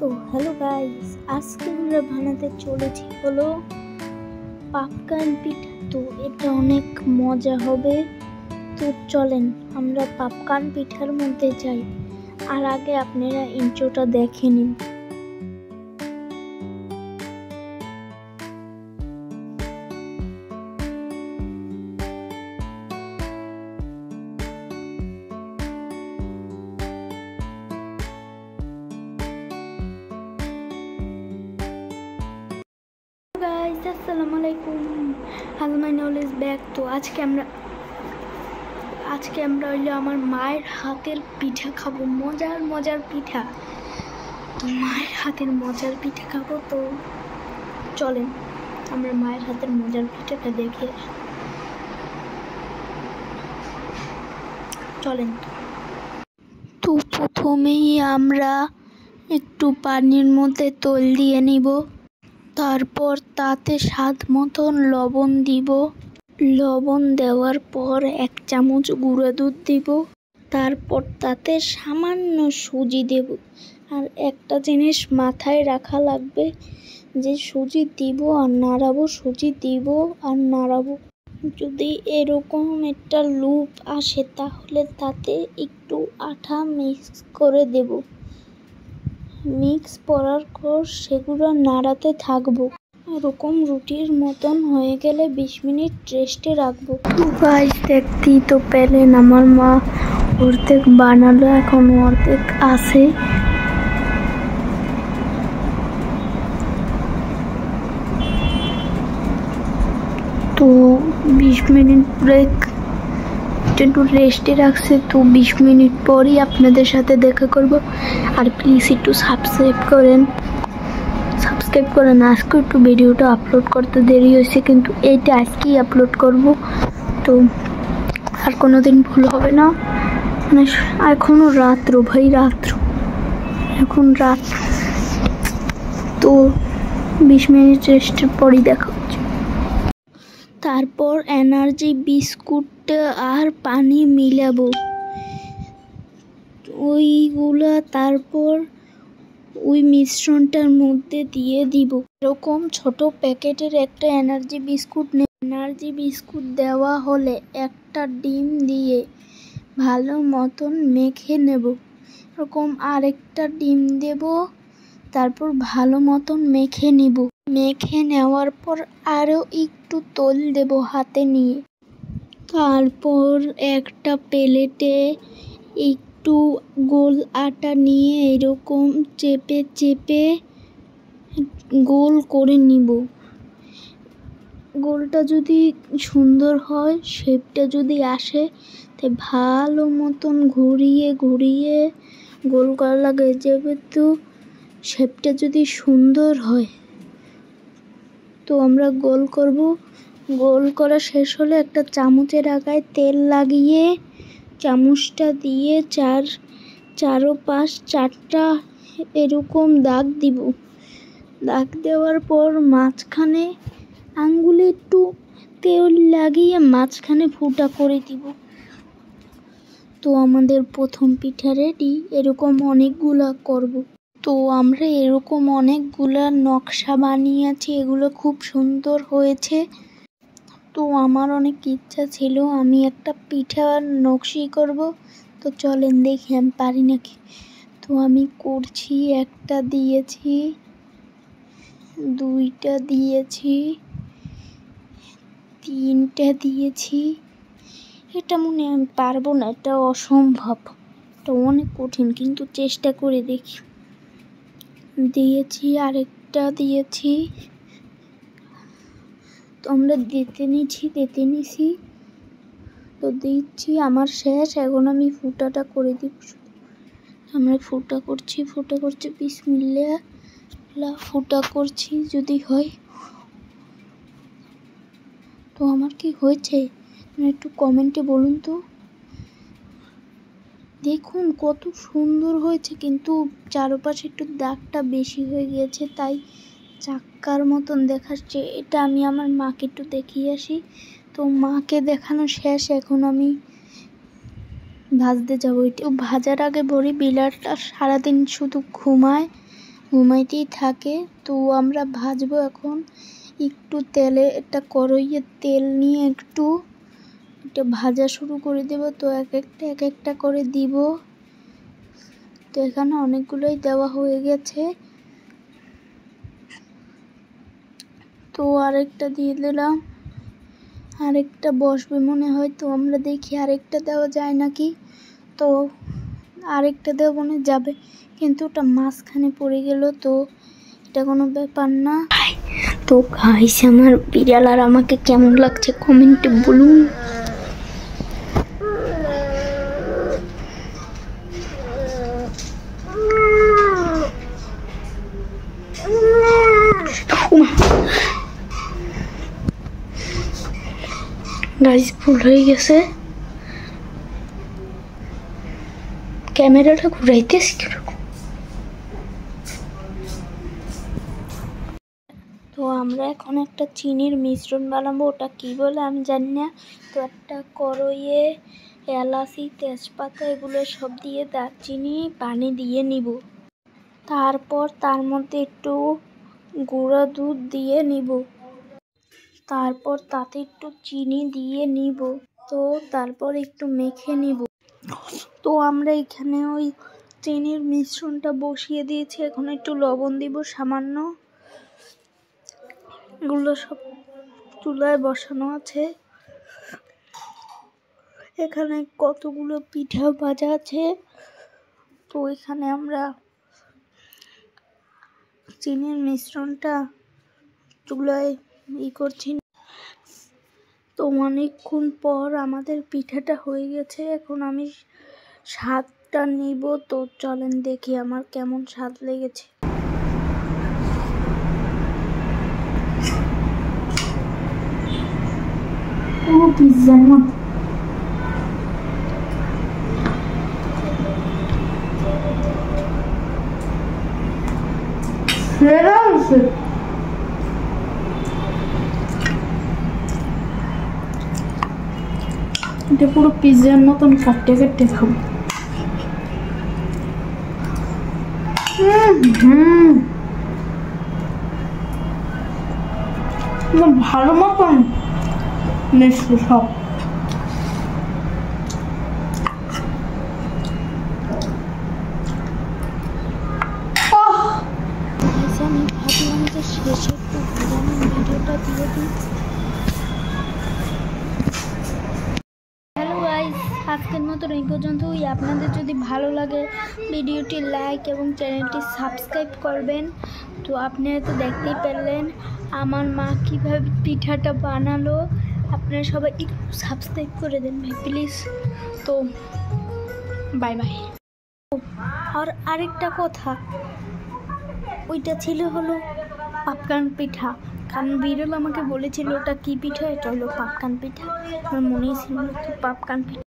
তো hello guys, আজকে আমরা বানাতে চলেছি হলো পাপকার্ন পিঠা। তো এটা অনেক মজা হবে। তো চলেন আমরা পাপকার্ন পিঠার মধ্যে যাই। আর আগে আপনারা ইন্ট্রোটা দেখে নিন। গাইস আসসালামু আলাইকুম, হ্যালো মাই নলেজ ব্যাক। তো আজকে আমরা হইলো আমার মায়ের হাতের পিঠা খাবো, মজার পিঠা। তো মায়ের হাতের মজার পিঠা খাবো। তো চলেন আমরা মায়ের হাতের মজার পিঠাটা দেখে চলেন। তো প্রথমেই আমরা একটু পানির মধ্যে তেল দিয়ে নিব, তারপর তাতে স্বাদ মতন লবণ দিব। লবণ দেওয়ার পর 1 চামচ গুঁড়া দুধ দিব, তারপর তাতে সামান্য সুজি দেব। আর একটা জিনিস মাথায় রাখা লাগবে যে সুজি দিব আর নাড়াবো, সুজি দিব আর নাড়াবো। যদি এরকম একটা লুপ আসে তাহলে তাতে একটু আঠা মিক্স করে দেব। মিক্স করার পর সেগুলো নাড়াতে থাকবো। এরকম রুটির মতন হয়ে গেলে 20 মিনিট রেস্টে রাখবো। গাইস দেখতেই তো পেলেন আমার মা অর্ধেক বানালো, এখন অর্ধেক আছে। তো 20 মিনিট ব্রেক, একটু রেস্টে রাখছে। তো 20 মিনিট পরই আপনাদের সাথে দেখা করব। আর প্লিজ একটু সাবস্ক্রাইব করেন। আজকে একটু ভিডিওটা আপলোড করতে দেরি হয়েছে, কিন্তু এইটা আজকেই আপলোড করব। তো আর কোনোদিন ভুল হবে না। মানে এখনো রাত্র, এখন রাত। তো 20 মিনিট রেস্টের পরই দেখা হচ্ছে। তারপর এনার্জি বিস্কুটটা আর পানি মিলাবো ওইগুলা, তারপর ওই মিশ্রণটার মধ্যে দিয়ে দিব। এরকম ছোট প্যাকেটের একটা এনার্জি বিস্কুট দেওয়া হলে একটা ডিম দিয়ে ভালো মতন মেখে নেব। এরকম আরেকটা ডিম দেব, তারপর ভালো মতন মেখে নিব। মেখে নেওয়ার পর আরও একটু তেল দেব হাতে নিয়ে। তারপর একটা প্লেটে একটু গোল আটা নিয়ে এরকম চেপে গোল করে নিব। গোলটা যদি সুন্দর হয়, শেপটা যদি আসে, তাই ভালো মতন ঘুরিয়ে গোল করা লাগে। যেহেতু শেপটা যদি সুন্দর হয় তো আমরা গোল করব। গোল করা শেষ হলে একটা চামচের আগায় তেল লাগিয়ে চামচটা দিয়ে চারোপাশ 4টা এরকম দাগ দিব। দাগ দেওয়ার পর মাঝখানে আঙ্গুলে একটু তেল লাগিয়ে মাঝখানে ফুটা করে দিব। তো আমাদের প্রথম পিঠা রেডি। এরকম অনেকগুলা করব। তো আমরা এরকম অনেকগুলা নকশা বানিয়েছি, এগুলো খুব সুন্দর হয়েছে। তো আমার অনেক ইচ্ছা ছিল আমি একটা পিঠার নকশি করব। তো চলেন দেখি আমি পারি নাকি। তো আমি করছি, 1টা দিয়েছি, 2টা দিয়েছি, 3টা দিয়েছি। এটা মনে হয় আমি পারবো না, এটা অসম্ভব, এটা অনেক কঠিন, কিন্তু চেষ্টা করে দেখি। দিয়েছি, আরেকটা দিয়েছি। তো আমরা দিতে নিছি। তো দিচ্ছি, আমার শেষ। এখন আমি ফুটাটা করে দিব। আমরা ফুটা করছি বিসমিল্লাহ ফুটা করছি, যদি হয়। তো আমার কি হয়েছে একটু কমেন্টে বলুন তো। দেখুন কত সুন্দর হয়েছে, কিন্তু চারপাশে একটু দাগটা বেশি হয়ে গিয়েছে, তাই চাক্কার মতন দেখাচ্ছে। এটা আমি আমার মাকে একটু দেখিয়ে আসি। তো মাকে দেখানো শেষ, এখন আমি ভাজতে যাবো। এটা ভাজার আগে বলি, বিলারটা সারাদিন শুধু ঘুমায় ঘুমাইতেই থাকে। তো আমরা ভাজবো এখন। একটু তেলে একটা কড়াইয়ে তেল নিয়ে একটু এটা ভাজা শুরু করে দেব। তো এক একটা করে দিব। তো এখানে অনেকগুলোই দেওয়া হয়ে গেছে। তো আরেকটা দিয়ে দিলাম। আরেকটা বসবে মনে হয়। তো আমরা দেখি আরেকটা দেওয়া যায় নাকি। তো আরেকটা দেওয়া মনে যাবে, কিন্তু ওটা মাঝখানে পড়ে গেল। তো এটা কোনো ব্যাপার না। তো গাইস, আমার বিড়াল আর আমাকে কেমন লাগছে কমেন্টে বলুন। গাইস, ভুল হয়ে গেছে। ক্যামেরাটা ঘুরাইতেছি কিরকম। তো আমরা এখন একটা চিনির মিশ্রণ বানাবো। ওটা কি বলে আমি জানি না। তো একটা কড়াইয়ে এলাচি, তেজপাতা এগুলো সব দিয়ে দারচিনি পানি দিয়ে নিব। তারপর তার মধ্যে একটু গুঁড়া দুধ দিয়ে নিব। তারপর তাতে একটু চিনি দিয়ে নিব। তো তারপর একটু মেখে নিব। তো আমরা এখানে ওই চিনির মিশ্রণটা বসিয়ে দিয়েছি। এখন একটু লবণ দিব সামান্য। এগুলো সব চুলায় বসানো আছে। এখানে কতগুলো পিঠা ভাজা আছে। তো এখানে আমরা চিনির মিশ্রণটা চুলায় করছি। তো অনেকক্ষণ পর আমাদের পিঠাটা হয়ে গেছে। এখন আমি স্বাদটা নিব। তো চলেন দেখি আমার কেমন স্বাদ লেগেছে। পিৎজার মতো। এটা পুরো পিৎজার মতন কাটতে কাটতে খাবো। ভালো মতন মিষ্টি সব। আমি ভাবলাম যে শেষে একটু ভিডিওটা দিয়ে দিই। হ্যালো গাইস, আজকের মতন এই পর্যন্তই। আপনাদের যদি ভালো লাগে ভিডিওটি লাইক এবং চ্যানেলটি সাবস্ক্রাইব করবেন। তো আপনারা তো দেখতেই পেলেন আমার মা কীভাবে পিঠাটা বানালো। আপনারা সবাই একটু সাবস্ক্রাইব করে দেন ভাই প্লিজ। তো বাই বাই। আর আরেকটা কথা, ওইটা ছিল হলো পাপকান পিঠা। কারণ বিরল আমাকে বলেছিল ওটা কি পিঠা। এটা হলো পাপকান পিঠা। আমার মনেই ছিল না তো পাপকান পিঠা।